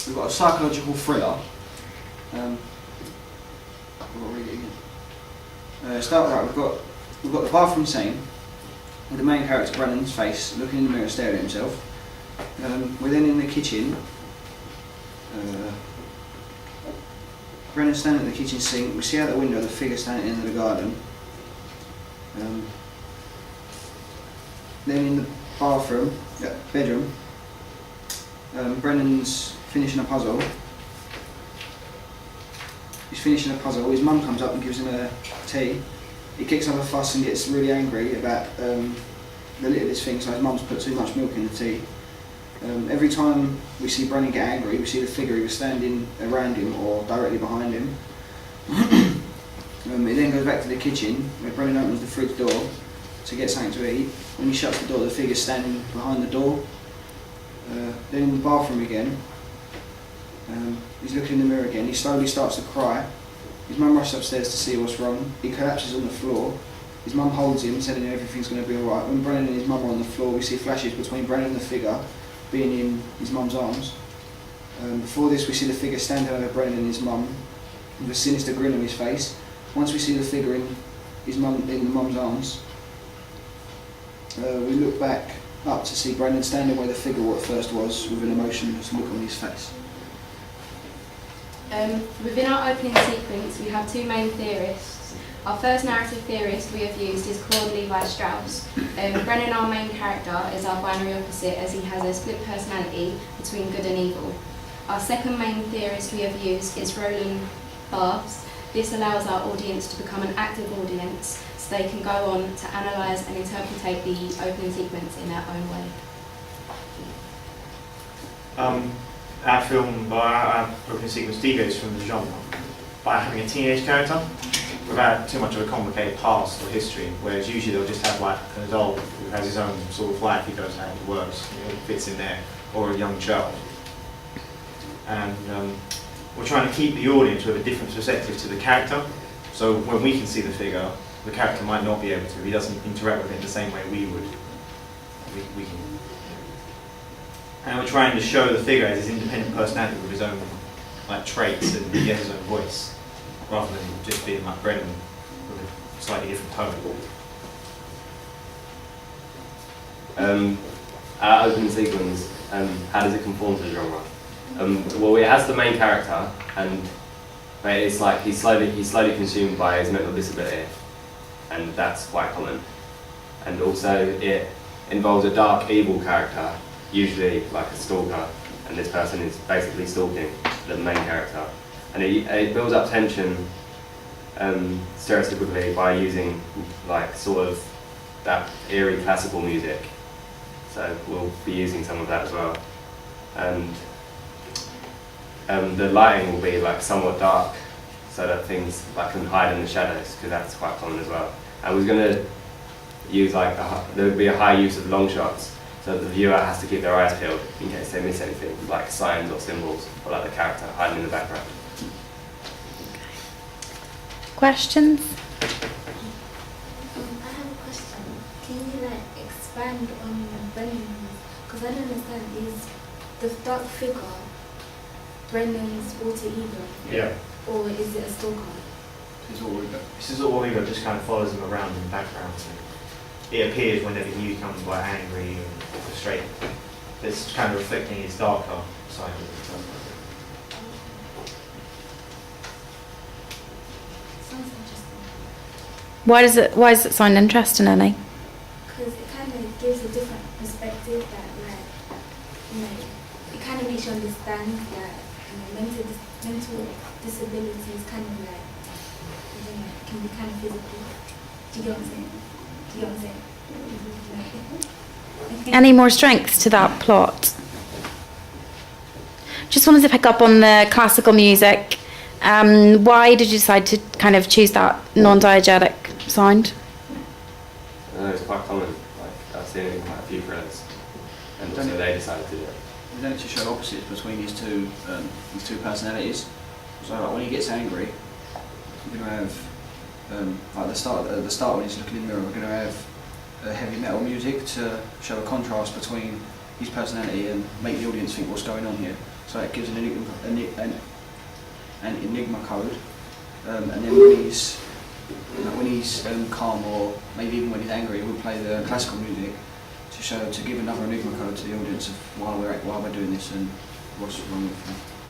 we've got a psychological thriller. I'll read it again. Start right. We've got the bathroom scene with the main character Brennan's face looking in the mirror, staring at himself. We're then in the kitchen. Brennan's standing at the kitchen sink. We see out the window the figure standing in the garden. Then in the bedroom, Brennan's finishing a puzzle. He's finishing a puzzle. His mum comes up and gives him a tea. He kicks up a fuss and gets really angry about the littlest thing, so his mum's put too much milk in the tea. Every time we see Brennan get angry, we see the figure either standing around him or directly behind him. It then goes back to the kitchen, where Brennan opens the fridge door to get something to eat. When he shuts the door, the figure's standing behind the door. Then in the bathroom again, he's looking in the mirror again. He slowly starts to cry. His mum rushes upstairs to see what's wrong. He collapses on the floor. His mum holds him, telling him everything's going to be alright. When Brennan and his mum are on the floor, we see flashes between Brennan and the figure being in his mum's arms. Before this, we see the figure standing over Brennan and his mum with a sinister grin on his face. Once we see the figure in the mum's arms, we look back up to see Brennan standing where the figure at first was, with an emotionless look on his face. Within our opening sequence, we have two main theorists. Our first narrative theorist we have used is Claude Levi-Strauss. Brennan, our main character, is our binary opposite, as he has a split personality between good and evil. Our second main theorist we have used is Roland Barthes. This allows our audience to become an active audience, so they can go on to analyse and interpret the opening sequence in their own way. Our film, our opening sequence, deviates from the genre by having a teenage character without too much of a complicated past or history, whereas usually they'll just have like an adult who has his own sort of life, he goes how he works, he fits in there, or a young child. And we're trying to keep the audience with a different perspective to the character, so when we can see the figure, the character might not be able to. He doesn't interact with it in the same way we would. We can. And we're trying to show the figure as his independent personality with his own like traits, and he has his own voice, rather than just being like Brennan with a slightly different tone. Our opening sequence, how does it conform to the genre? Well, it has the main character, and it's like he's slowly consumed by his mental disability, and that's quite common. And also it involves a dark, evil character, usually like a stalker, and this person is basically stalking the main character. And it builds up tension stereotypically by using like sort of that eerie classical music. So we'll be using some of that as well. And the lighting will be like somewhat dark, so that things like can hide in the shadows, because that's quite common as well. And we're going to use like there will be a high use of long shots, so the viewer has to keep their eyes peeled in case they miss anything, like signs or symbols, or like the character hiding in the background. Questions? I have a question. Can you like expand on Brennan? Because I don't understand. Is the dark figure Brennan's alter ego? Yeah. Or is it a stalker? This is all we got, just kind of follows him around in the background. It appears whenever he becomes like angry and frustrated. It's kind of reflecting his darker side of himself. Sounds interesting. Why does it sound interesting, Annie? Because it kind of gives a different perspective that, like, you know, it kind of makes you understand that, you know, mental disability is kind of like, I don't know, it can be kind of physical. Do you get what I'm saying? Do you get what I'm saying? Any more strengths to that plot? Just wanted to pick up on the classical music. Why did you decide to kind of choose that non-diegetic sound? It's quite common. Like I've seen it in quite a few friends, and so they decided to do it. We don't actually show opposites between his two personalities. So like, when he gets angry, we're going to have like at the start when he's looking in the mirror, we're going to have heavy metal music to show a contrast between his personality and make the audience think what's going on here. So it gives an enigma code, and then when he's calm, or maybe even when he's angry, we'll play the classical music to give another enigma code to the audience of why we're doing this and what's wrong with it.